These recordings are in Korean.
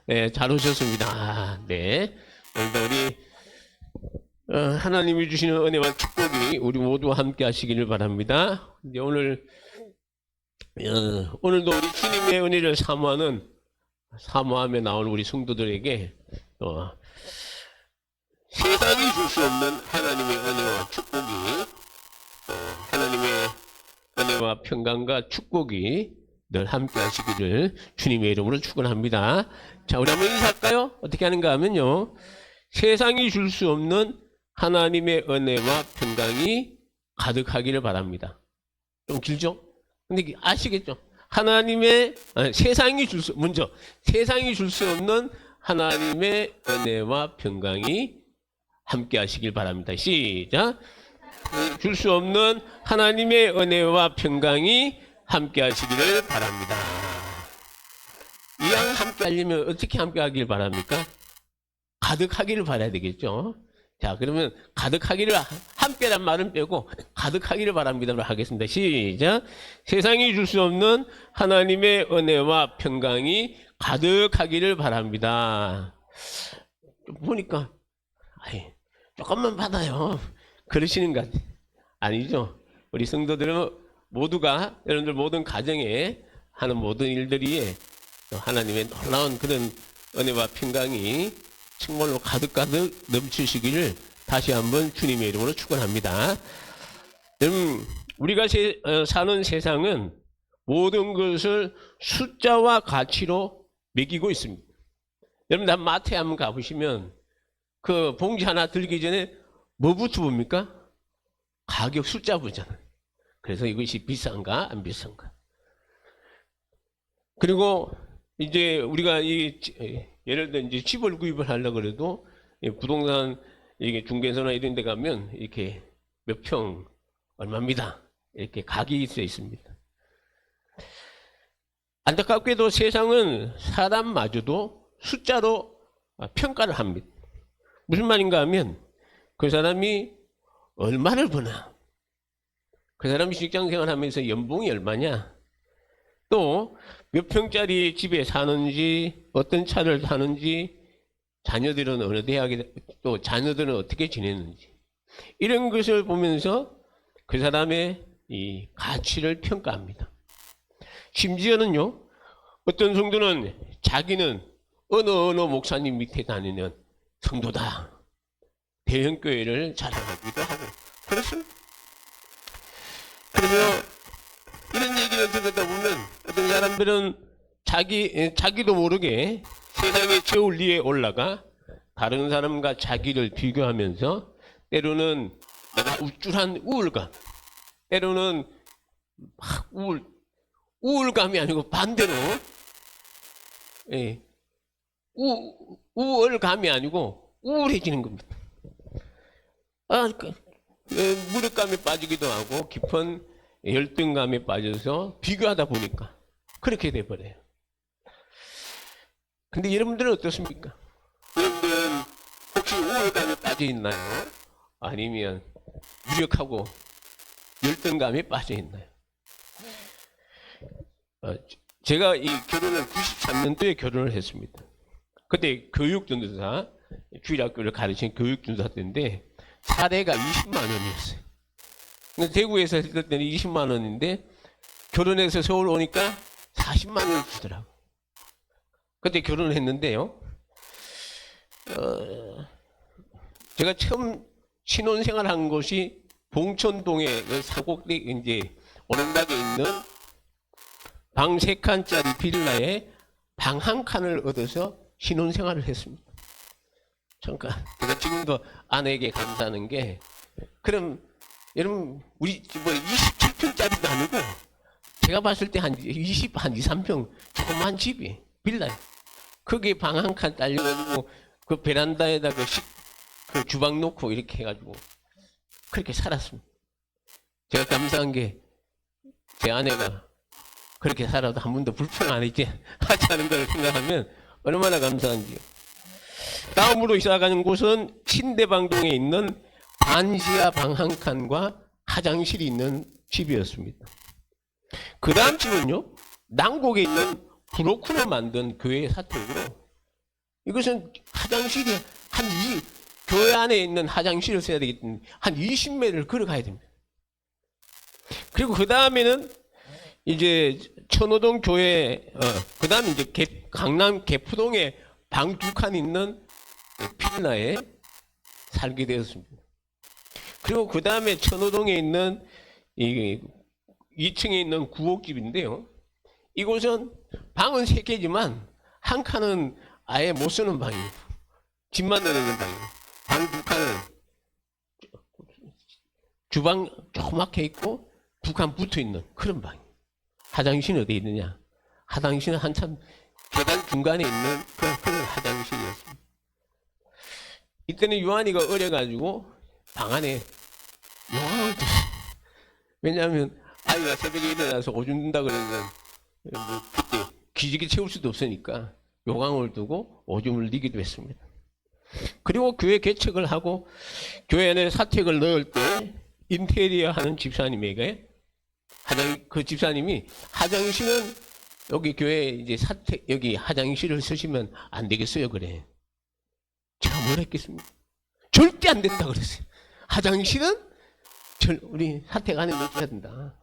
네, 잘 오셨습니다. 네. 오늘도 우리 하나님이 주시는 은혜와 축복이 우리 모두 함께 하시기를 바랍니다. 이제 오늘도 우리 주님의 은혜를 사모하며 나온 우리 성도들에게 세상이 줄 수 없는 하나님의 은혜와 축복이 하나님의 은혜와 평강과 축복이 늘 함께 하시기를 주님의 이름으로 축원합니다. 자, 우리 한번 인사할까요? 어떻게 하는가 하면요, 세상이 줄 수 없는 하나님의 은혜와 평강이 가득하기를 바랍니다. 좀 길죠? 근데 아시겠죠? 세상이 줄 수 없는 하나님의 은혜와 평강이 함께 하시길 바랍니다. 시작. 줄 수 없는 하나님의 은혜와 평강이 함께 하시기를 바랍니다. 이왕 함께 하려면 어떻게 함께 하길 바랍니까? 가득하기를 바라야 되겠죠. 자, 그러면 가득하기를, 함께란 말은 빼고 가득하기를 바랍니다로 하겠습니다. 시작. 세상이 줄 수 없는 하나님의 은혜와 평강이 가득하기를 바랍니다. 보니까 조금만 받아요, 그러시는 것 아니죠? 우리 성도들은 모두가, 여러분들 모든 가정에 하는 모든 일들이 하나님의 놀라운 그런 은혜와 평강이 정말로 가득가득 넘치시기를 다시 한번 주님의 이름으로 축원합니다. 여러분, 우리가 사는 세상은 모든 것을 숫자와 가치로 매기고 있습니다. 여러분, 다 마트에 한번 가보시면 그 봉지 하나 들기 전에 뭐부터 봅니까? 가격 숫자 보잖아요. 그래서 이것이 비싼가 안 비싼가. 그리고 이제 우리가 예를 들어 이제 집을 구입을 하려고 그래도 부동산 이게 중개소나 이런 데 가면 이렇게 몇 평 얼마입니다, 이렇게 가격이 써 있습니다. 안타깝게도 세상은 사람마저도 숫자로 평가를 합니다. 무슨 말인가 하면 그 사람이 얼마를 버나, 그 사람이 직장생활 하면서 연봉이 얼마냐, 또 몇 평짜리 집에 사는지, 어떤 차를 타는지, 자녀들은 어느 대학에, 또 자녀들은 어떻게 지내는지, 이런 것을 보면서 그 사람의 이 가치를 평가합니다. 심지어는요, 어떤 성도는 자기는 어느 목사님 밑에 다니는 성도다, 대형교회를 자랑하기도 하고 그렇습니다. 그래서 이런 얘기를 듣다 보면 어떤 사람들은 자기도 모르게 세상의 저울 위에 올라가 다른 사람과 자기를 비교하면서 때로는 내가 우쭐한 우울감, 때로는 막 우울감이 아니고 반대로 우울감이 아니고 우울해지는 겁니다. 무력감에 빠지기도 하고 깊은 열등감에 빠져서 비교하다 보니까 그렇게 돼버려요. 근데 여러분들은 어떻습니까? 여러분들은 혹시 우울감에 빠져 있나요? 아니면 무력하고 열등감에 빠져 있나요? 제가 이 결혼을 93년도에 결혼을 했습니다. 그때 교육전도사, 주일학교를 가르친 교육전도사 때인데 사례가 20만 원이었어요. 대구에서 했을 때는 20만 원인데 결혼해서 서울 오니까 40만 원을 주더라고. 그때 결혼을 했는데요, 제가 처음 신혼생활 한 곳이 봉천동의 그 사곡대 이제 오른락에 있는 방 3칸짜리 빌라에 방 1칸을 얻어서 신혼생활을 했습니다. 잠깐, 제가 지금도 아내에게 감사하는 게, 그럼 여러분, 우리 뭐 27평짜리도 아니고 제가 봤을 때 한 23평 조그만 집이 빌라에, 거기에 방 1칸 딸려가지고 그 베란다에다 그 주방 놓고 이렇게 해가지고 그렇게 살았습니다. 제가 감사한 게 제 아내가 그렇게 살아도 한 번도 불평 안 하지 않은 걸 생각하면 얼마나 감사한지요. 다음으로 이사가는 곳은 신대방동에 있는 반지하 방 1칸과 화장실이 있는 집이었습니다. 그 다음 집은요, 난곡에 있는 브로커로 만든 교회 사택으로 이것은 화장실이 교회 안에 있는 화장실을 써야 되기 때문에 한 20m를 걸어가야 됩니다. 그리고 그 다음에는 이제 천호동 교회, 그 다음에 이제 강남 개포동에 방 2칸 있는 필라에 살게 되었습니다. 그리고 그 다음에 천호동에 있는 2층에 있는 구옥집인데요. 이곳은 방은 3개지만 한 칸은 아예 못 쓰는 방이에요. 집만 내는 방이에요. 방 2칸은 주방 조그맣게 있고 2칸 붙어 있는 그런 방이에요. 화장실은 어디 있느냐? 화장실은 한참 계단 중간에 있는 그런 화장실이었습니다. 이때는 요한이가 어려가지고 방 안에 요강을 뒀어요. 왜냐하면 아이가 새벽에 일어나서 오줌 둔다 그러면 뭐 그때 기지개 채울 수도 없으니까 요강을 두고 오줌을 니기도 했습니다. 그리고 교회 개척을 하고 교회 안에 사택을 넣을 때 인테리어 하는 집사님에게 그 집사님이 화장실은 여기 교회 이제 사택 여기 화장실을 쓰시면 안 되겠어요 그래. 제가 뭘 했겠습니까? 절대 안 된다 그랬어요. 화장실은 우리 사택 안에 넣어줘야 된다.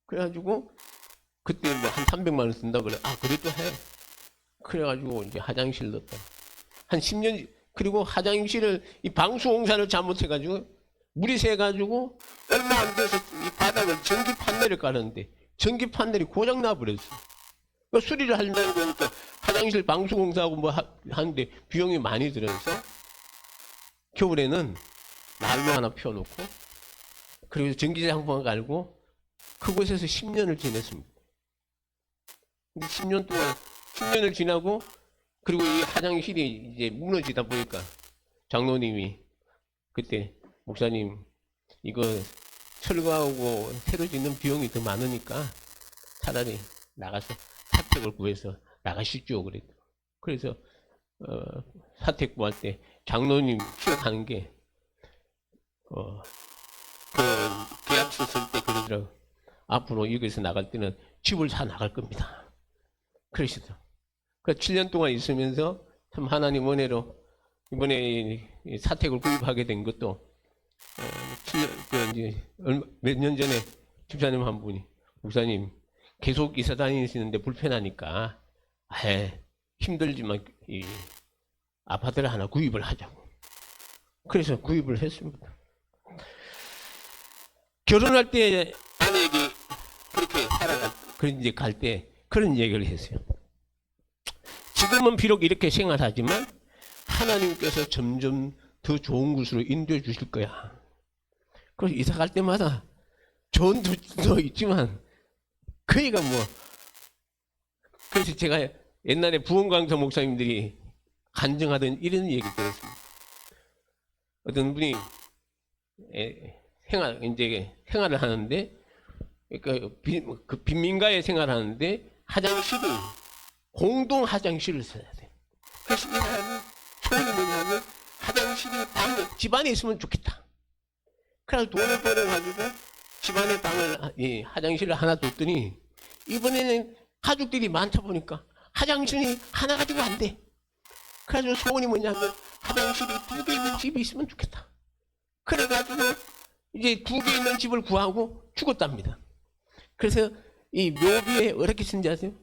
그래가지고 그때 뭐 한 300만 원 쓴다 그래. 아 그래도 해. 그래가지고 이제 화장실 넣었다. 한 10년 그리고 화장실을 이 방수공사를 잘못해가지고 물이 새가지고 얼마 안 돼서 이 바닥을 전기 판넬을 깔았는데 전기 판넬이 고장 나버렸어요. 그러니까 수리를 하려고 그러니까 화장실 방수공사하고 뭐 하는데 비용이 많이 들어서 겨울에는 난로 하나 펴놓고 그리고 전기장판 깔고 그곳에서 10년을 지냈습니다. 근데 10년을 지나고 그리고 이 화장실이 이제 무너지다 보니까 장로님이 그때 목사님 이거 철거하고 새로 짓는 비용이 더 많으니까 차라리 나가서 사택을 구해서 나가시죠 그랬죠. 그래서 사택 구할 때 장로님 기억하는 게 그 계약서 쓸 때 그러더라고. 앞으로 여기서 나갈 때는 집을 사 나갈 겁니다. 그러시더라고. 그 7년 동안 있으면서 참 하나님 은혜로 이번에 사택을 구입하게 된 것도 몇 년 전에 집사님 한 분이 목사님 계속 이사 다니시는데 불편하니까 힘들지만 이 아파트를 하나 구입을 하자고. 그래서 구입을 했습니다. 결혼할 때 아내에게 그렇게 그런 이제 갈 때 그런 얘기를 했어요. 지금은 비록 이렇게 생활하지만 하나님께서 점점 더 좋은 곳으로 인도해 주실 거야. 그래서 이사 갈 때마다 좋은 집도 있지만 그이가 뭐 그래서 제가 옛날에 부흥강사 목사님들이 간증하던 이런 얘기 들었습니다. 어떤 분이 생활을 하는데 그 빈민가에 생활하는데 화장실이 공동 화장실을 써야 돼. 그래서 이 사람이 소원이 뭐냐면 화장실이 집안에 있으면 좋겠다. 그래서 돈을 벌어가지고 집안에 화장실을 하나 뒀더니 이번에는 가족들이 많다 보니까 화장실이 하나 가지고 안 돼. 그래서 소원이 뭐냐면 화장실이 2개 있는 집이 있으면 좋겠다. 그래가지고 이제 2개 있는 집을 구하고 죽었답니다. 그래서 이 묘비에 어떻게 쓴지 아세요?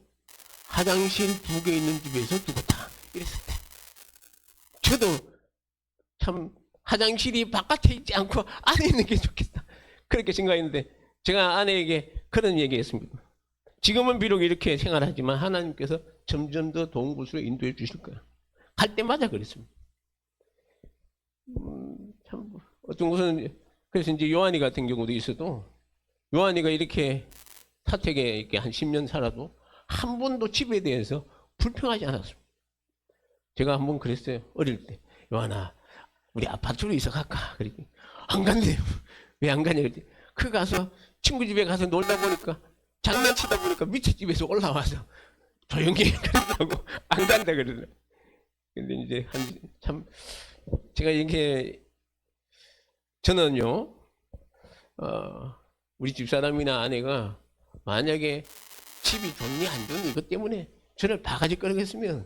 화장실 2개 있는 집에서 죽었다. 이랬을 때. 저도 참 화장실이 바깥에 있지 않고 안에 있는 게 좋겠다. 그렇게 생각했는데 제가 아내에게 그런 얘기했습니다. 지금은 비록 이렇게 생활하지만 하나님께서 점점 더 좋은 곳으로 인도해 주실 거야. 갈 때마다 그랬습니다. 참 어떤 곳은 그래서 이제 요한이 같은 경우도 있어도 요한이가 이렇게 사택에 이렇게 한 10년 살아도 한 번도 집에 대해서 불평하지 않았습니다. 제가 한 번 그랬어요. 어릴 때 요한아 우리 아파트로 이사 갈까? 그랬더니 안 간대요. 왜 안 가냐 그랬더니 그 가서 친구 집에 가서 놀다 보니까 장난치다 보니까 밑에 집에서 올라와서 조용히 그러더라고. 안 간다 그러더라고. 근데 이제 참 제가 이렇게 저는요 우리 집사람이나 아내가 만약에 집이 좋니 안 좋니 이것 때문에 저를 바가지 끄겠으면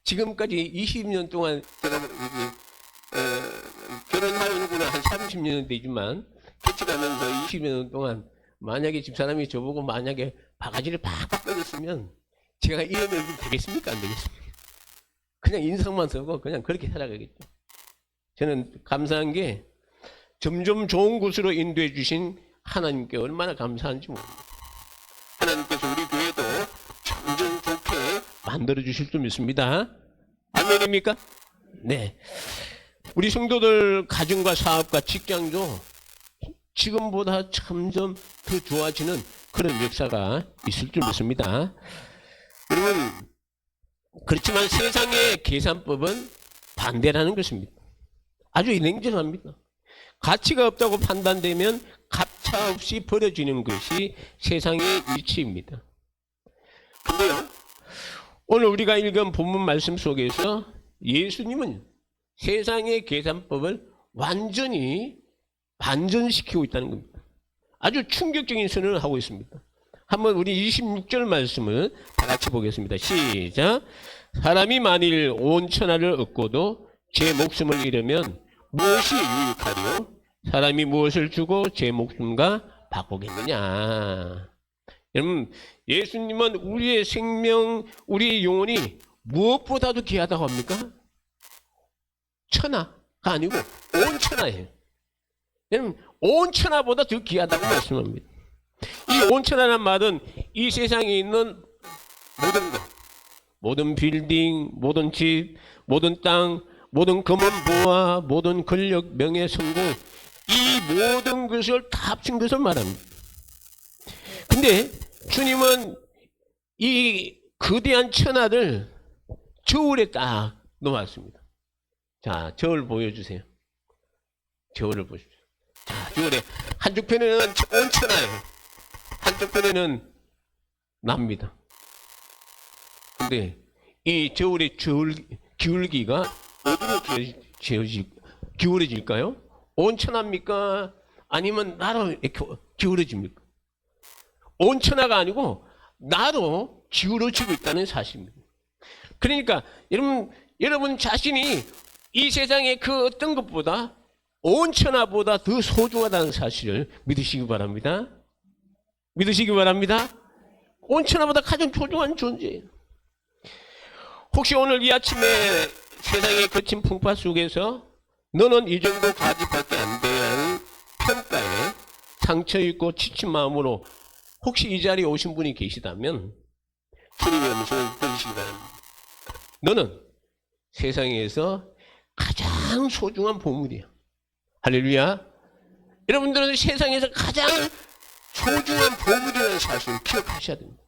지금까지 20년 동안 제가 결혼하는구나 한 30년 되지만 결혼하면서 20년 동안 만약에 집사람이 저보고 만약에 바가지를 팍팍 끄겠으면 제가 이런 얼굴 되겠습니까 안 되겠습니까? 그냥 인상만 쓰고 그냥 그렇게 살아가겠죠. 저는 감사한 게 점점 좋은 곳으로 인도해 주신 하나님께 얼마나 감사한지 모릅니다. 하나님께서 우리 교회도 점점 좋게 만들어 주실 줄 믿습니다. 아멘입니까? 네. 우리 성도들 가정과 사업과 직장도 지금보다 점점 더 좋아지는 그런 역사가 있을 줄 믿습니다. 여러분, 그렇지만 세상의 계산법은 반대라는 것입니다. 아주 냉정합니다. 가치가 없다고 판단되면 가차없이 버려지는 것이 세상의 이치입니다. 근데요, 오늘 우리가 읽은 본문 말씀 속에서 예수님은 세상의 계산법을 완전히 반전시키고 있다는 겁니다. 아주 충격적인 선언을 하고 있습니다. 한번 우리 26절 말씀을 다 같이 보겠습니다. 시작. 사람이 만일 온 천하를 얻고도 제 목숨을 잃으면 무엇이 유익하리요? 사람이 무엇을 주고 제 목숨과 바꾸겠느냐? 여러분, 예수님은 우리의 생명, 우리의 영혼이 무엇보다도 귀하다고 합니까? 천하가 아니고 온 천하예요. 여러분, 온 천하보다 더 귀하다고 말씀합니다. 이 온 천하란 말은 이 세상에 있는 모든 것, 모든 빌딩, 모든 집, 모든 땅, 모든 금은 부와, 모든 권력, 명예, 성공, 이 모든 것을 다 합친 것을 말합니다. 근데 주님은 이 거대한 천하를 저울에 딱 놓았습니다. 자, 저울 보여주세요. 저울을 보십시오. 자, 저울에 한쪽 편에는 온 천하예요. 한쪽 편에는 납니다. 근데 이 저울의 기울기가 어디로 기울어질까요? 온 천하입니까? 아니면 나로 이렇게 기울어집니까? 온 천하가 아니고 나로 기울어지고 있다는 사실입니다. 그러니까 여러분 자신이 이 세상의 그 어떤 것보다 온 천하보다 더 소중하다는 사실을 믿으시기 바랍니다. 믿으시기 바랍니다. 온 천하보다 가장 소중한 존재예요. 혹시 오늘 이 아침에 세상의 거친 풍파 속에서 너는 이 정도 가지밖에 안 되는 평가에 상처 있고 지친 마음으로 혹시 이 자리에 오신 분이 계시다면 주님의 음성을 들으시기 바랍니다. 너는 세상에서 가장 소중한 보물이야. 할렐루야. 여러분들은 세상에서 가장 소중한 보물이라는 사실을 기억하셔야 됩니다.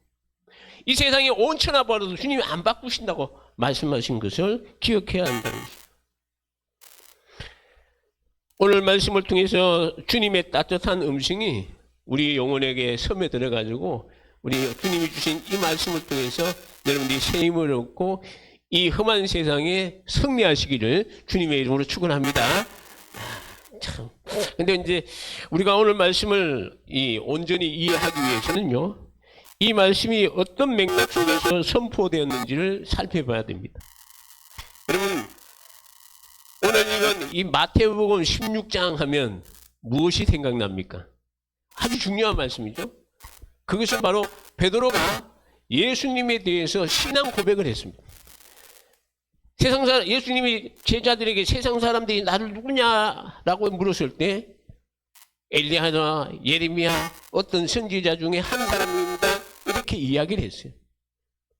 이 세상에 온 천하 벌어도 주님이 안 바꾸신다고 말씀하신 것을 기억해야 한다는 것입니다. 오늘 말씀을 통해서 주님의 따뜻한 음성이 우리 영혼에게 스며들어가지고 우리 주님이 주신 이 말씀을 통해서 여러분들이 새 힘을 얻고 이 험한 세상에 승리하시기를 주님의 이름으로 축원합니다. 참. 근데 이제 우리가 오늘 말씀을 온전히 이해하기 위해서는요, 이 말씀이 어떤 맥락 속에서 선포되었는지를 살펴봐야 됩니다. 여러분, 오늘 읽은 이 마태복음 16장 하면 무엇이 생각납니까? 아주 중요한 말씀이죠. 그것은 바로 베드로가 예수님에 대해서 신앙 고백을 했습니다. 예수님이 제자들에게 세상 사람들이 나를 누구냐라고 물었을 때 엘리야나 예레미야 어떤 선지자 중에 한 사람입니다. 이렇게 이야기를 했어요.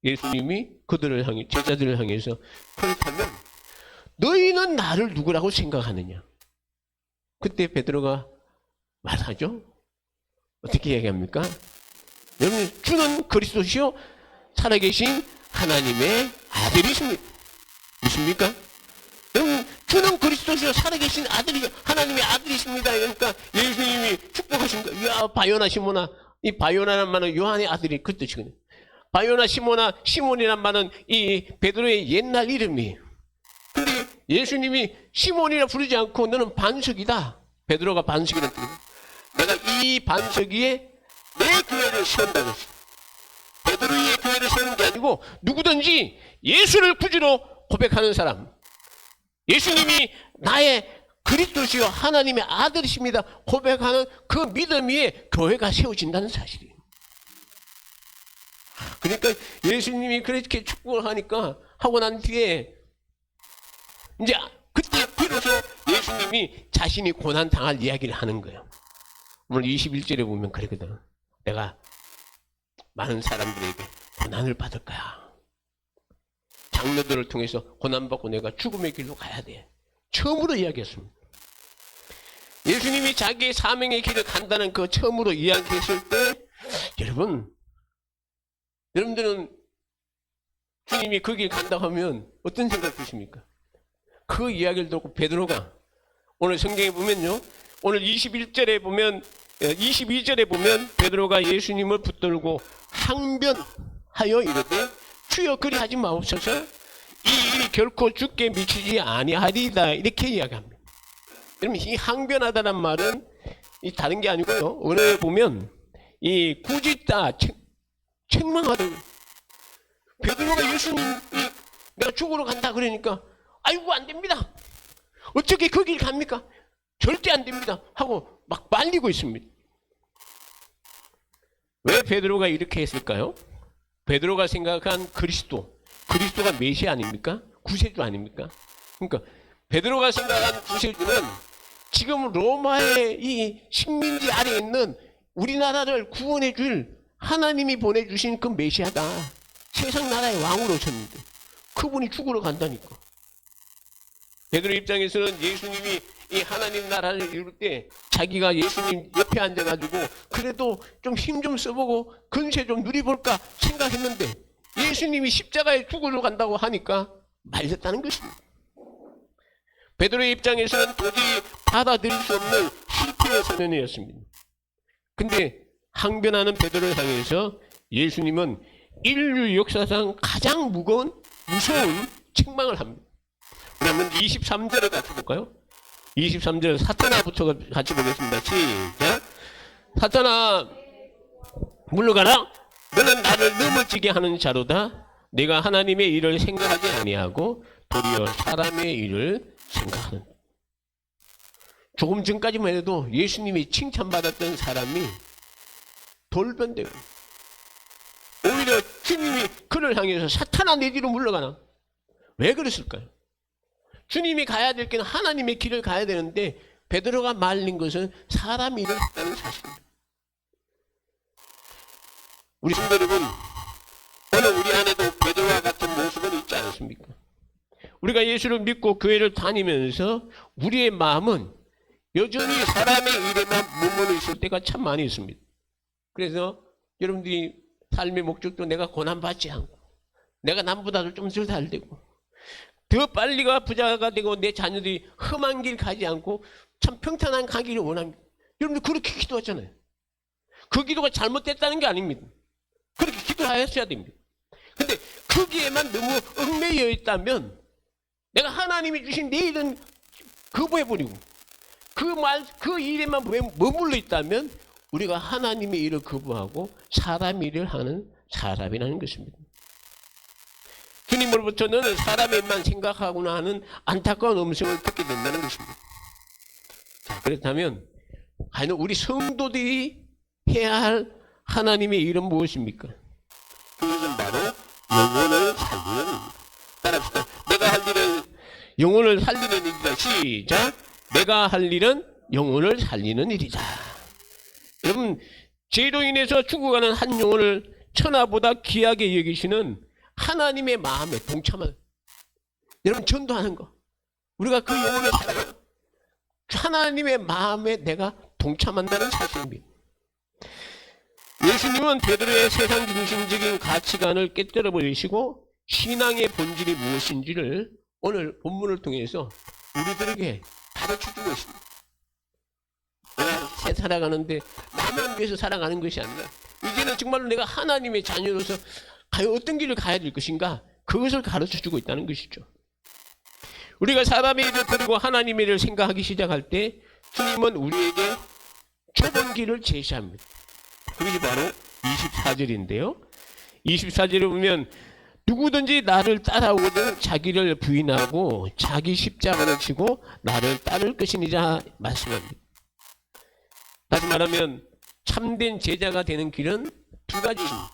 예수님이 그들을 향해 제자들을 향해서 그렇다면 너희는 나를 누구라고 생각하느냐? 그때 베드로가 말하죠. 어떻게 얘기합니까? 여러분, 주는 그리스도시요 살아계신 하나님의 아들이십니다. 믿습니까? 여러분, 주는 그리스도시요 살아계신 아들이 하나님의 아들이십니다. 그러니까 예수님이 축복하신 거. 야, 바요나 시모나. 이 바요나란 말은 요한의 아들이 그 뜻이거든요. 바요나 시모나, 시몬이란 말은 이 베드로의 옛날 이름이에요. 근데 예수님이 시몬이라 부르지 않고 너는 반석이다. 베드로가 반석이라는 뜻이에요. 내가 이 반석 위에 내 교회를 세운다고 했어요. 베드로의 교회를 세우는 게 아니고 누구든지 예수를 구주로 고백하는 사람, 예수님이 나의 그리스도시요 하나님의 아들이십니다 고백하는 그 믿음 위에 교회가 세워진다는 사실이에요. 그러니까 예수님이 그렇게 축복을 하고 난 뒤에 이제 그때 비로소 예수님이 자신이 고난 당할 이야기를 하는 거예요. 오늘 21절에 보면 그러거든. 내가 많은 사람들에게 고난을 받을 거야. 장로들을 통해서 고난받고 내가 죽음의 길로 가야 돼. 처음으로 이야기했습니다. 예수님이 자기의 사명의 길을 간다는 그 처음으로 이야기했을 때 여러분들은 주님이 그 길 간다고 하면 어떤 생각 드십니까? 그 이야기를 듣고 베드로가 오늘 성경에 보면요. 오늘 22절에 보면 베드로가 예수님을 붙들고 항변하여 이르되 주여 그리하지 마옵소서 이 일이 결코 주께 미치지 아니하리이다 이렇게 이야기합니다. 여러분 이 항변하다란 말은 이 다른 게 아니고요. 언어에 보면 이 꾸짖다 책망하다. 베드로가 예수님 내가 죽으러 간다 그러니까 아이고 안 됩니다. 어떻게 그 길 갑니까? 절대 안 됩니다. 하고 막 말리고 있습니다. 왜 베드로가 이렇게 했을까요? 베드로가 생각한 그리스도가 메시아 아닙니까? 구세주 아닙니까? 그러니까 베드로가 생각한 구세주는 지금 로마의 이 식민지 아래에 있는 우리나라를 구원해 줄 하나님이 보내주신 그 메시아다. 세상 나라의 왕으로 오셨는데 그분이 죽으러 간다니까. 베드로 입장에서는 예수님이 이 하나님 나라를 이룰 때 자기가 예수님 옆에 앉아가지고 그래도 좀 힘 좀 써보고 근세 좀 누려볼까 생각했는데 예수님이 십자가에 죽으러 간다고 하니까 말렸다는 것입니다. 베드로의 입장에서는 도저히 받아들일 수 없는 실패의 선언이었습니다. 근데 항변하는 베드로를 향해서 예수님은 인류 역사상 가장 무서운 책망을 합니다. 그러면 23절을 같이 볼까요? 23절 사탄아부터 같이 보겠습니다. 시작. 사탄아 물러가라. 너는 나를 넘어지게 하는 자로다. 내가 하나님의 일을 생각하지 아니하고 도리어 사람의 일을 생각하는. 조금 전까지만 해도 예수님이 칭찬받았던 사람이 돌변되고 오히려 주님이 그를 향해서 사탄아 내 뒤로 물러가나. 왜 그랬을까요? 주님이 가야 될 길은 하나님의 길을 가야 되는데 베드로가 말린 것은 사람 일을 했다는 사실입니다. 우리 성도 여러분, 오늘 우리 안에도 베드로와 같은 모습은 있지 않습니까? 우리가 예수를 믿고 교회를 다니면서 우리의 마음은 여전히 사람의 일에만 머물러 있을 때가 참 많이 있습니다. 그래서 여러분들이 삶의 목적도 내가 고난받지 않고 내가 남보다도 좀 덜 살되고 더 빨리가 부자가 되고 내 자녀들이 험한 길 가지 않고 참 평탄한 가기를 원합니다. 여러분들 그렇게 기도하잖아요. 그 기도가 잘못됐다는 게 아닙니다. 그렇게 기도하였어야 됩니다. 근데 거기에만 너무 얽매여 있다면 내가 하나님이 주신 내 일은 거부해버리고 그 일에만 머물러 있다면 우리가 하나님의 일을 거부하고 사람 일을 하는 사람이라는 것입니다. 주님으로부터는 사람의 일만 생각하구나 하는 안타까운 음성을 듣게 된다는 것입니다. 자, 그렇다면 과연 우리 성도들이 해야 할 하나님의 일은 무엇입니까? 그것은 바로 영혼을 살리는 일입니다. 따라합시다. 내가 할 일은 영혼을 살리는 일이다. 시작. 내가 할 일은 영혼을 살리는 일이다. 여러분, 죄로 인해서 죽어가는 한 영혼을 천하보다 귀하게 여기시는 하나님의 마음에 동참하는, 여러분 전도하는 거, 우리가 그 영혼을 살아요. 하나님의 마음에 내가 동참한다는 사실입니다. 예수님은 베드로의 세상 중심적인 가치관을 깨뜨려 버리시고 신앙의 본질이 무엇인지를 오늘 본문을 통해서 우리들에게 가르쳐주고 있습니다. 새 살아가는데 나만 위해서 살아가는 것이 아니라 이제는 정말로 내가 하나님의 자녀로서 과연 어떤 길을 가야 될 것인가, 그것을 가르쳐주고 있다는 것이죠. 우리가 사람의 일을 버리고 하나님의 일을 생각하기 시작할 때 주님은 우리에게 좁은 길을 제시합니다. 그것이 바로 24절인데요. 24절에 보면 누구든지 나를 따라오거든 자기를 부인하고 자기 십자가를 지고 나를 따를 것이니라 말씀합니다. 다시 말하면 참된 제자가 되는 길은 두 가지입니다.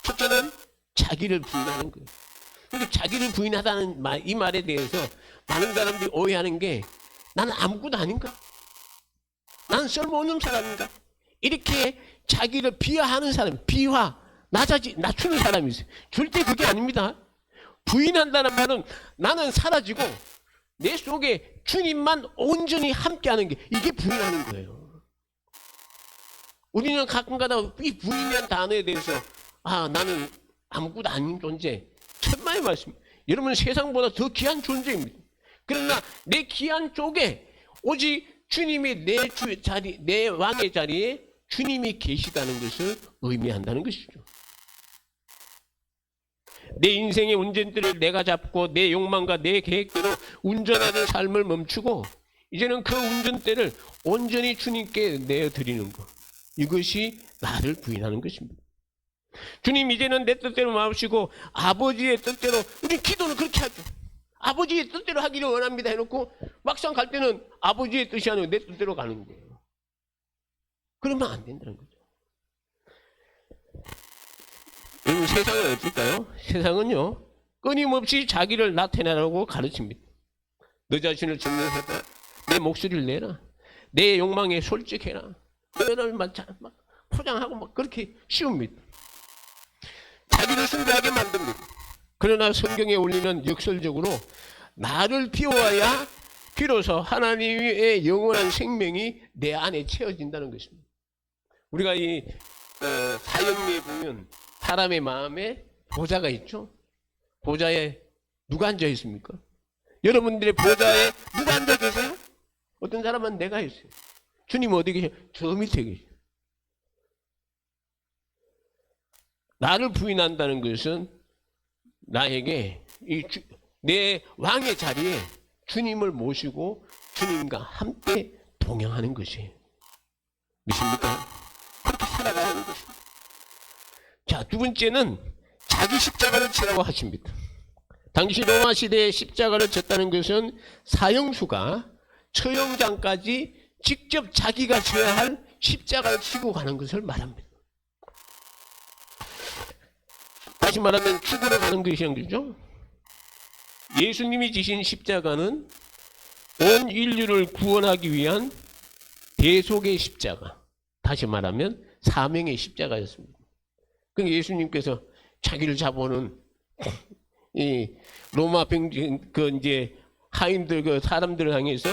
첫째는 자기를 부인하는 거예요. 근데 자기를 부인하다는 이 말에 대해서 많은 사람들이 오해하는 게 나는 아무것도 아닌가? 나는 쓸모없는 사람인가? 이렇게 자기를 비하하는 사람, 비하, 낮추는 사람이 있어요. 절대 그게 아닙니다. 부인한다는 말은 나는 사라지고 내 속에 주님만 온전히 함께하는 게 이게 부인하는 거예요. 우리는 가끔가다 이 부인한 단어에 대해서 나는 아무것도 아닌 존재, 천만의 말씀. 여러분 세상보다 더 귀한 존재입니다. 그러나 내 귀한 쪽에 오직 주님이 내 왕의 자리에 주님이 계시다는 것을 의미한다는 것이죠. 내 인생의 운전대를 내가 잡고 내 욕망과 내 계획대로 운전하는 삶을 멈추고 이제는 그 운전대를 온전히 주님께 내어드리는 것. 이것이 나를 부인하는 것입니다. 주님 이제는 내 뜻대로 마시고 아버지의 뜻대로, 우리 기도는 그렇게 하죠. 아버지의 뜻대로 하기를 원합니다 해놓고 막상 갈 때는 아버지의 뜻이 아니고 내 뜻대로 가는 거예요. 그러면 안 된다는 거죠. 여러분 세상은 어떨까요? 세상은요 끊임없이 자기를 나타내라고 가르칩니다. 너 자신을 증명해라. 내 목소리를 내라. 내 욕망에 솔직해라. 너를 막 포장하고 막 그렇게 씌웁니다. 자기를 숭배하게 만듭니다. 그러나 성경에 올리는 역설적으로 나를 비워야 비로소 하나님의 영원한 생명이 내 안에 채워진다는 것입니다. 우리가 이 사형리에 보면 사람의 마음에 보좌가 있죠. 보좌에 누가 앉아 있습니까? 여러분들의 보좌에 누가 앉아 계세요? 어떤 사람은 내가 있어요. 주님 어디 계세요? 저 밑에 계세요. 나를 부인한다는 것은 나에게 내 왕의 자리에 주님을 모시고 주님과 함께 동행하는 것이에요. 믿습니까? 그렇게 살아가는 것입니다. 자, 두 번째는 자기 십자가를 지라고 하십니다. 당시 로마 시대에 십자가를 졌다는 것은 사형수가 처형장까지 직접 자기가 져야 할 십자가를 지고 가는 것을 말합니다. 다시 말하면 죽으러 가는 것이란 거죠. 예수님이 지신 십자가는 온 인류를 구원하기 위한 대속의 십자가, 다시 말하면 사명의 십자가였습니다. 그러니까 예수님께서 자기를 잡아오는 이 로마 이제 하인들 그 사람들을 향해서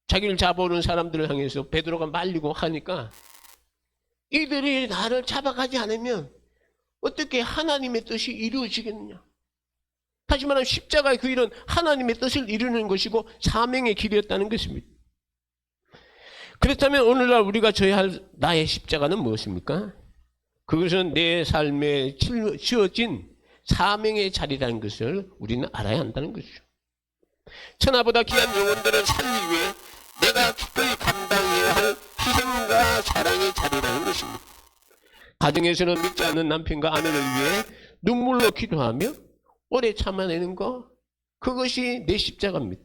자기를 잡아오는 사람들을 향해서 베드로가 말리고 하니까 이들이 나를 잡아가지 않으면 어떻게 하나님의 뜻이 이루어지겠느냐. 다시 말하면 십자가의 그 일은 하나님의 뜻을 이루는 것이고 사명의 길이었다는 것입니다. 그렇다면 오늘날 우리가 져야 할 나의 십자가는 무엇입니까? 그것은 내 삶에 지어진 사명의 자리라는 것을 우리는 알아야 한다는 것이죠. 천하보다 귀한 영혼들을 살리기 위해 내가 기꺼이 감당해야 할 희생과 사랑의 자리라는 것입니다. 가정에서는 믿지 않는 남편과 아내를 위해 눈물로 기도하며 오래 참아내는 것, 그것이 내 십자가입니다.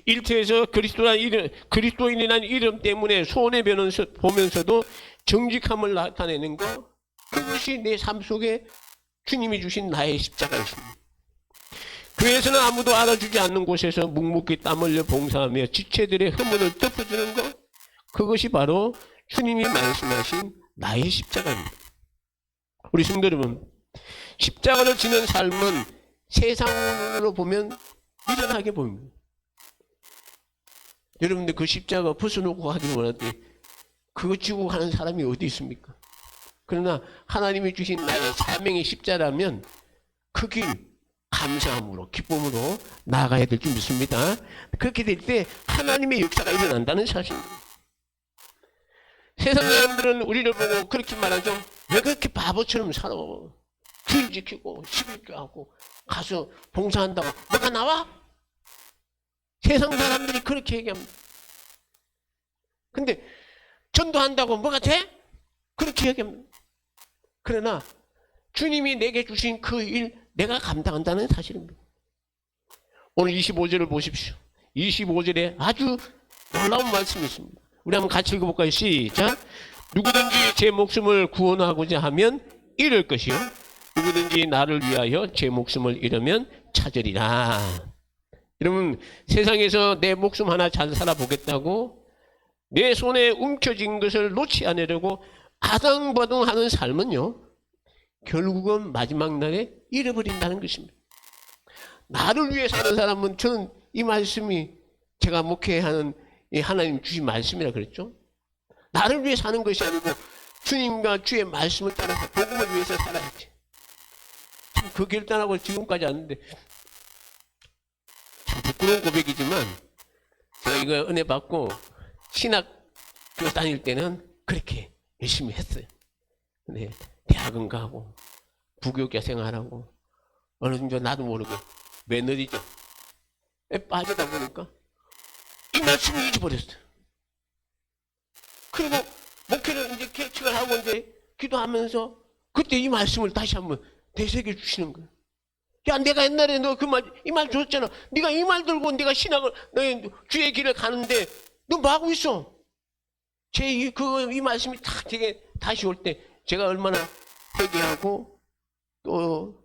일터에서 그리스도인이라는 이름 때문에 손해보면서도 정직함을 나타내는 것, 그것이 내 삶 속에 주님이 주신 나의 십자가였습니다. 교회에서는 아무도 알아주지 않는 곳에서 묵묵히 땀 흘려 봉사하며 지체들의 허물을 덮어주는 것, 그것이 바로 주님이 말씀하신 나의 십자가입니다. 우리 성도 여러분, 십자가를 지는 삶은 세상으로 보면 미련하게 보입니다. 여러분들 그 십자가 벗어놓고 하기를 원하더니 그거 지고 가는 사람이 어디 있습니까? 그러나 하나님이 주신 나의 사명의 십자라면 그 길 감사함으로 기쁨으로 나아가야 될 줄 믿습니다. 그렇게 될 때 하나님의 역사가 일어난다는 사실입니다. 세상 사람들은 우리를 보고 그렇게 말하죠. 왜 그렇게 바보처럼 살아? 주일 지키고 11조 하고 가서 봉사한다고 뭐가 나와? 세상 사람들이 그렇게 얘기합니다. 근데 전도한다고 뭐가 돼? 그렇게 얘기합니다. 그러나 주님이 내게 주신 그 일 내가 감당한다는 사실입니다. 오늘 25절을 보십시오. 25절에 아주 놀라운 말씀이 있습니다. 우리 한번 같이 읽어볼까요? 시작. 누구든지 제 목숨을 구원하고자 하면 잃을 것이요 누구든지 나를 위하여 제 목숨을 잃으면 찾으리라. 여러분, 세상에서 내 목숨 하나 잘 살아보겠다고 내 손에 움켜진 것을 놓지 않으려고 아당바당하는 삶은요, 결국은 마지막 날에 잃어버린다는 것입니다. 나를 위해 사는 사람은, 저는 이 말씀이 제가 목회하는 하나님 주신 말씀이라 그랬죠. 나를 위해 사는 것이 아니고 주님과 주의 말씀을 따라서 복음을 위해서 살아야지. 참 그 결단하고 지금까지 왔는데 참 부끄러운 고백이지만 제가 이거 은혜 받고 신학교 다닐 때는 그렇게 열심히 했어요. 근데 대학은 가고 부교육자 생활하고 어느 정도 나도 모르게 매너리죠. 빠지다 보니까 이 말씀을 잊어버렸어요. 그리고 목회를 이제 개척을 하고 이제 기도하면서 그때 이 말씀을 다시 한번 되새겨 주시는 거예요. 야, 내가 옛날에 너 그 말, 이 말 줬잖아. 네가 이 말 들고 네가 신학을, 너 주의 길을 가는데 너 뭐 하고 있어? 이 말씀이 딱 되게 다시 올 때 제가 얼마나 회개하고 또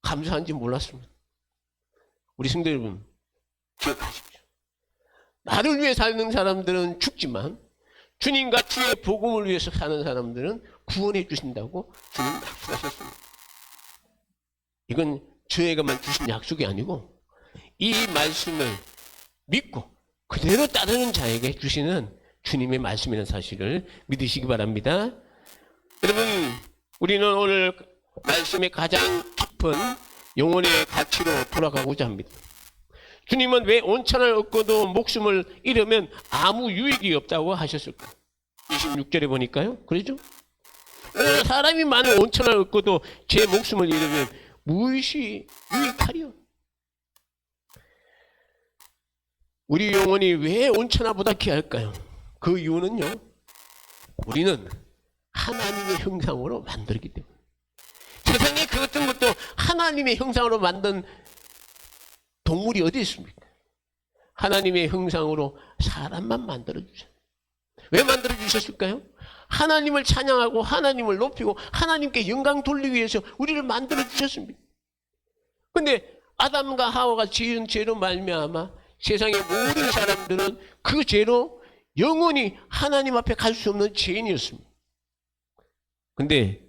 감사한지 몰랐습니다. 우리 성도 여러분, 기억하십시오. 나를 위해 사는 사람들은 죽지만 주님과 주의 복음을 위해서 사는 사람들은 구원해 주신다고 주님 약속하셨습니다. 이건 저에게만 주신 약속이 아니고 이 말씀을 믿고 그대로 따르는 자에게 주시는 주님의 말씀이라는 사실을 믿으시기 바랍니다. 여러분, 우리는 오늘 말씀의 가장 깊은 영혼의 가치로 돌아가고자 합니다. 주님은 왜 온천을 얻고도 목숨을 잃으면 아무 유익이 없다고 하셨을까? 26절에 보니까요. 그러죠? 사람이 많은 온천을 얻고도 제 목숨을 잃으면 무엇이 유익하리요? 우리 영혼이 왜 온천하보다 귀할까요? 그 이유는요, 우리는 하나님의 형상으로 만들기 때문에. 세상에 그 어떤 것도 하나님의 형상으로 만든 동물이 어디 있습니까? 하나님의 형상으로 사람만 만들어주셨어요. 왜 만들어주셨을까요? 하나님을 찬양하고 하나님을 높이고 하나님께 영광 돌리기 위해서 우리를 만들어주셨습니다. 근데 아담과 하와가 지은 죄로 말미암아 세상의 모든 사람들은 그 죄로 영원히 하나님 앞에 갈 수 없는 죄인이었습니다. 근데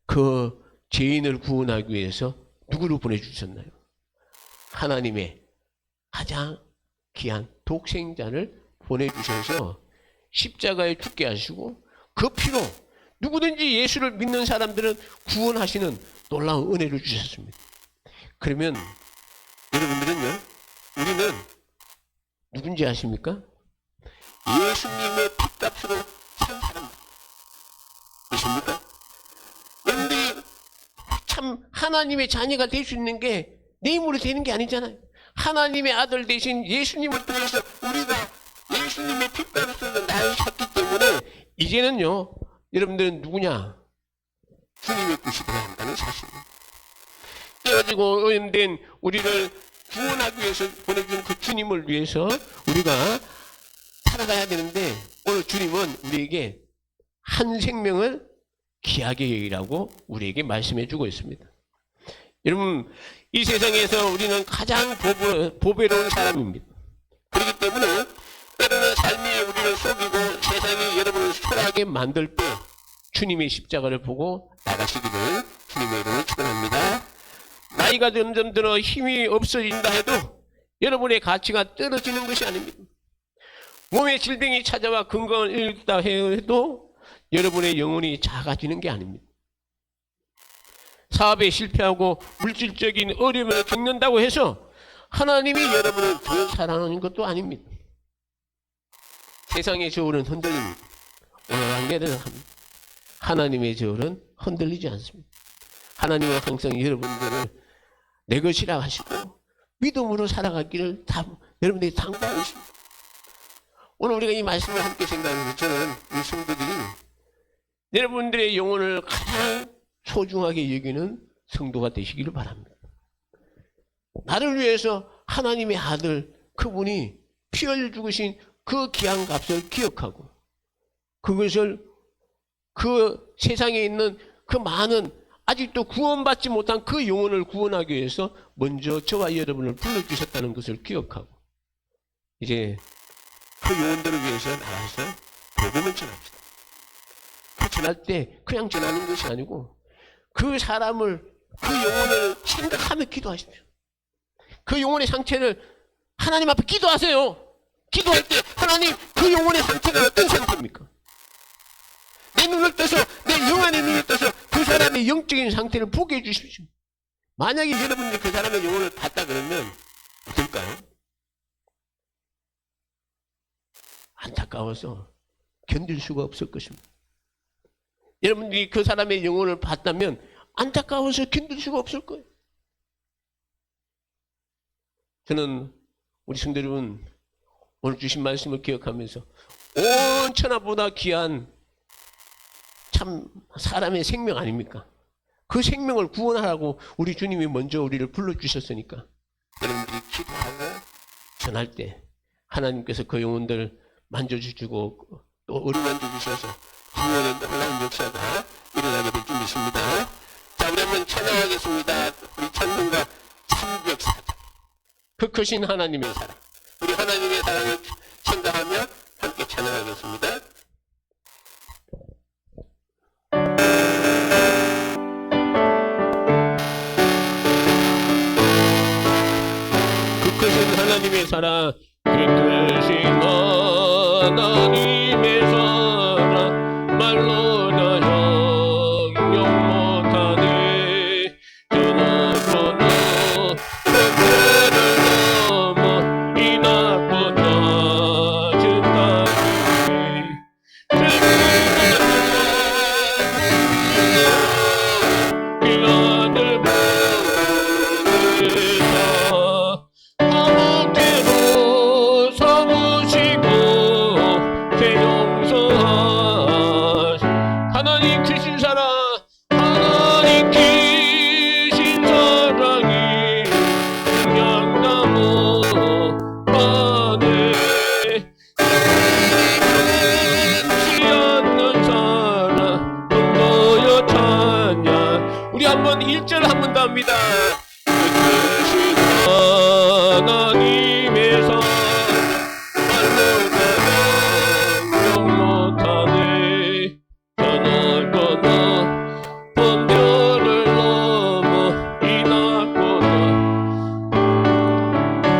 그 죄인을 구원하기 위해서 누구를 보내주셨나요? 하나님의 가장 귀한 독생자를 보내주셔서 십자가에 죽게 하시고 그 피로 누구든지 예수를 믿는 사람들은 구원하시는 놀라운 은혜를 주셨습니다. 그러면 여러분들은요, 우리는 누군지 아십니까? 예수님의 핏값으로 산 사람. 아십니까? 그런데 참 하나님의 자녀가 될 수 있는 게 내 힘으로 되는 게 아니잖아요. 하나님의 아들 되신 예수님을 통해서 우리가 예수님의 핏값으로 나를 샀기 때문에 이제는요, 여러분들은 누구냐? 주님의 뜻이 되어야 한다는 사실입니다. 그래가지고 오염된 우리를 구원하기 위해서 보내준 그 주님을 위해서 우리가 살아가야 되는데, 오늘 주님은 우리에게 한 생명을 귀하게 여기라고 우리에게 말씀해 주고 있습니다. 여러분, 이 세상에서 우리는 가장 보배로운 사람입니다. 그렇기 때문에 때로는 삶이 우리를 속이고 세상이 여러분을 초라하게 만들 때 주님의 십자가를 보고 나가시기를 주님의 이름으로 축원합니다. 나이가 점점 들어 힘이 없어진다 해도 여러분의 가치가 떨어지는 것이 아닙니다. 몸에 질병이 찾아와 건강을 잃다 해도 여러분의 영혼이 작아지는 게 아닙니다. 사업에 실패하고 물질적인 어려움을 겪는다고 해서 하나님이 여러분을 더 사랑하는 것도 아닙니다. 세상의 저울은 흔들립니다. 오늘 안개는 하나님의 저울은 흔들리지 않습니다. 하나님은 항상 여러분들을 내 것이라 하시고 믿음으로 살아가기를 여러분들이 당부하고 있습니다. 오늘 우리가 이 말씀을 함께 생각하면서 저는 우리 성도들이 여러분들의 영혼을 가장 소중하게 여기는 성도가 되시기를 바랍니다. 나를 위해서 하나님의 아들 그분이 피 흘려 죽으신 그 귀한 값을 기억하고 그것을 그 세상에 있는 그 많은 아직도 구원받지 못한 그 영혼을 구원하기 위해서 먼저 저와 여러분을 불러주셨다는 것을 기억하고 이제 그 영혼들을 위해서 나가서 복음을 전합시다. 그 전할 때 그냥 전하는 것이 아니고 그 사람을 그 영혼을 생각하며 기도하십시오. 그 영혼의 상태를 하나님 앞에 기도하세요. 기도할 때 하나님 그 영혼의 상태가 어떤 상태입니까? 내 눈을 떠서 내 영안의 눈을 떠서 그 사람의 영적인 상태를 보게 해주십시오. 만약에 여러분이 그 사람의 영혼을 봤다 그러면 어떨까요? 안타까워서 견딜 수가 없을 것입니다. 여러분들이 그 사람의 영혼을 봤다면 안타까워서 견딜 수가 없을 거예요. 저는 우리 성도 여러분 오늘 주신 말씀을 기억하면서 온 천하보다 귀한 참 사람의 생명 아닙니까? 그 생명을 구원하라고 우리 주님이 먼저 우리를 불러주셨으니까 여러분들이 기도하고 전할 때 하나님께서 그 영혼들 만져주시고 또 어루만져 주셔서 구원의 놀라운 역사가 일어나게 될 줄 믿습니다. 자, 우리 한번 찬양하겠습니다. 우리 찬송가 304장 그 크신 하나님의 사랑, 우리 하나님의 사랑을 생각하며 함께 찬양하겠습니다. 그 크신 하나님의 사랑, 그 크신 하나님의 사랑 말로 다 형용 못하네. 떠나서는 세대를 넘어 이 나쁜 낮은 땅이 그 아들 보내사 아무개로 삼으시고 대용서하시 하나님 크신 사랑, 하나님 크신 사랑이 양나무 안에 변치 않는 사랑 너여 찬양. 우리 한번 1절 한 번 더 합니다. 크신 하나님의 사랑 말로 다 못하네. 떠날 거다 번별을 넘어 이 낮보다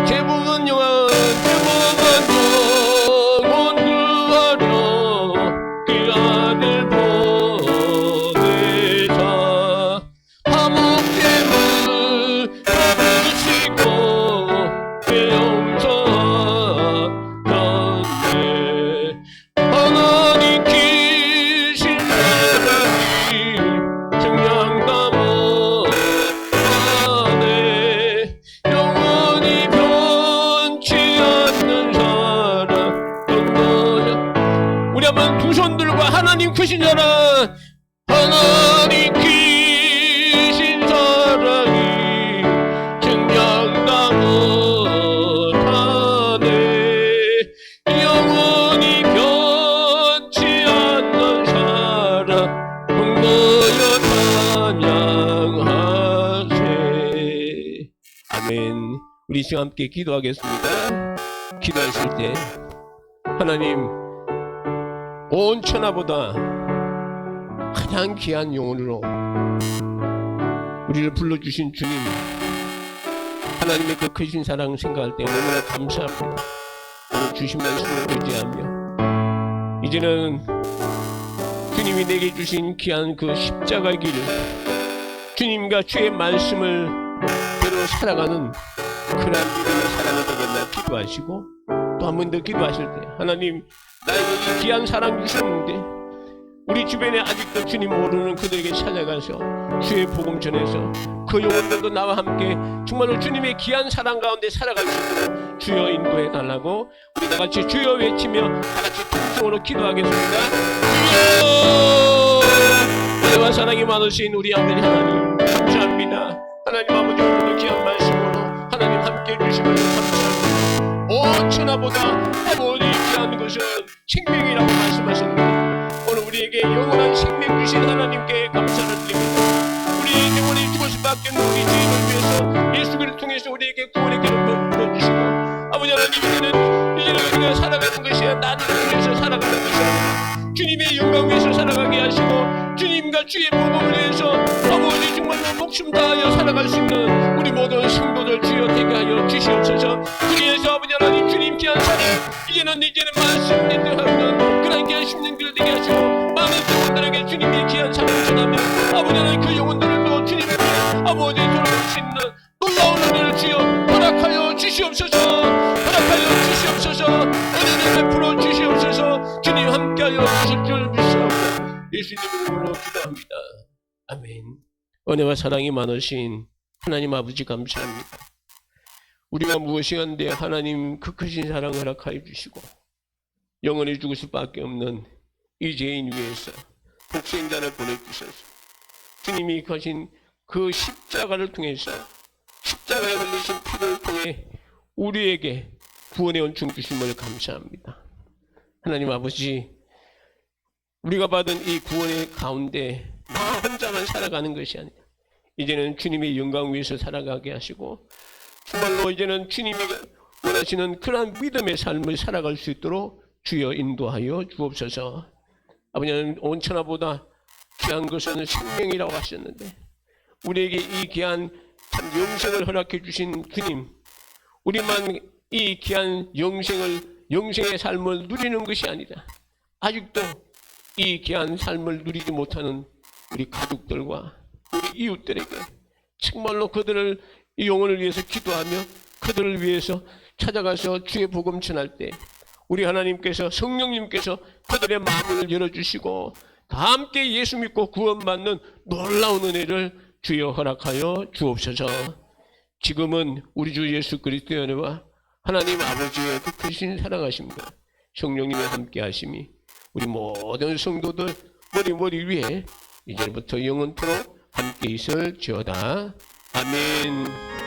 제복은 영원 구하려 그 아들 보내사 화목제물 받으시고 대용서하셨네. 하나님 계신 사랑이 증량나무 안에 영원히 변치 않는 사랑 너야. 우리 한번 두 손 들고 하나님 크신 사랑, 하나님 크신 사랑이 증량나무 안에 영원히 변치 않는 사랑 너여 찬양하세. 아멘. 우리 지금 함께 기도하겠습니다. 기도하실 때 하나님 온 천하보다 가장 귀한 영혼으로 우리를 불러주신 주님, 하나님의 그 크신 사랑 생각할 때 너무나 감사합니다. 오늘 주신 말씀을 의지하며 이제는 주님이 내게 주신 귀한 그 십자가의 길을 주님과 주의 말씀을 대로 살아가는 그런 믿음의 사랑을 되겠나 기도하시고 또 한 번 더 기도하실 때 하나님 나에게 이 귀한 사랑 주셨는데 우리 주변에 아직도 주님 모르는 그들에게 찾아가서 주의 복음 전해서 그 영혼들도 나와 함께 정말로 주님의 귀한 사랑 가운데 살아갈 수 있도록 주여 인도해 달라고 우리 다 같이 주여 외치며 다 같이 통성으로 기도하겠습니다. 주여 은혜와 사랑이 많으신 우리 아버지 하나님 감사합니다. 하나님 아버지 오늘도 귀한 말씀으로 하나님 함께해 주심을 감사합니다. 온 천하보다 아버지 귀한 것은 생명이라고 말씀하셨는데 오늘 우리에게 영원한 생명 주신 하나님께 감사를 드립니다. 우리 영원히 죽을 수밖에 없는 우리 죄인을 위해서 예수 그리스도를 통해서 우리에게 구원의 길을 불러주시고 아버지 하나님 이제는 우리가 살아가는 것이 나를 위해서 살아가는 것이 아니라 주님의 영광 위해서 살아가게 하시고 주님과 주의 복음을 위해서 아버지 정말로 목숨 다하여 살아갈 수 있는 우리 모든 성도들 주여 되게 하여 주시옵소서. 그리해서 아버지 하나님 주님 귀한 사랑 이제는 말씀 인도하는 그런 귀한 심령들 되게 하시고 많은 성도들에게 주님의 귀한 사랑을 전하며 아버지 하나님 그 영혼들도 주님의 아버지 돌아올 수 있는 놀라운 은혜를 주여 허락하여 주시옵소서. 허락하여 주시옵소서. 은혜를 베풀어 주시옵소서. 주님 함께하여 주실 줄 믿사옵고 예수님 이름으로 기도합니다. 아멘. 은혜와 사랑이 많으신 하나님 아버지 감사합니다. 우리가 무엇이 한데 하나님 그 크신 사랑을 허락하여 주시고 영원히 죽을 수밖에 없는 이 죄인 위해서 복수인자를 보내주셔서 주님이 가신 그 십자가를 통해서 십자가에 흘리신 피를 통해 우리에게 구원의恩총 주심을 감사합니다. 하나님 아버지 우리가 받은 이 구원의 가운데 나 혼자만 살아가는 것이 아니라 이제는 주님의 영광 위에서 살아가게 하시고 정말로 이제는 주님이 원하시는 그러한 믿음의 삶을 살아갈 수 있도록 주여 인도하여 주옵소서. 아버지는 온 천하보다 귀한 것은 생명이라고 하셨는데 우리에게 이 귀한 참 영생을 허락해 주신 주님 우리만 이 귀한 영생의 삶을 누리는 것이 아니라 아직도 이 귀한 삶을 누리지 못하는 우리 가족들과 우리 이웃들에게 정말로 그들을 이 영혼을 위해서 기도하며 그들을 위해서 찾아가서 주의 복음 전할 때 우리 하나님께서 성령님께서 그들의 마음을 열어주시고 다 함께 예수 믿고 구원받는 놀라운 은혜를 주여 허락하여 주옵소서. 지금은 우리 주 예수 그리스도의 은혜와 하나님 아버지의 그 크신 사랑하심과 성령님의 함께 하심이 우리 모든 성도들 머리 위에 이제부터 영원토록 함께 있을지어다. 아멘.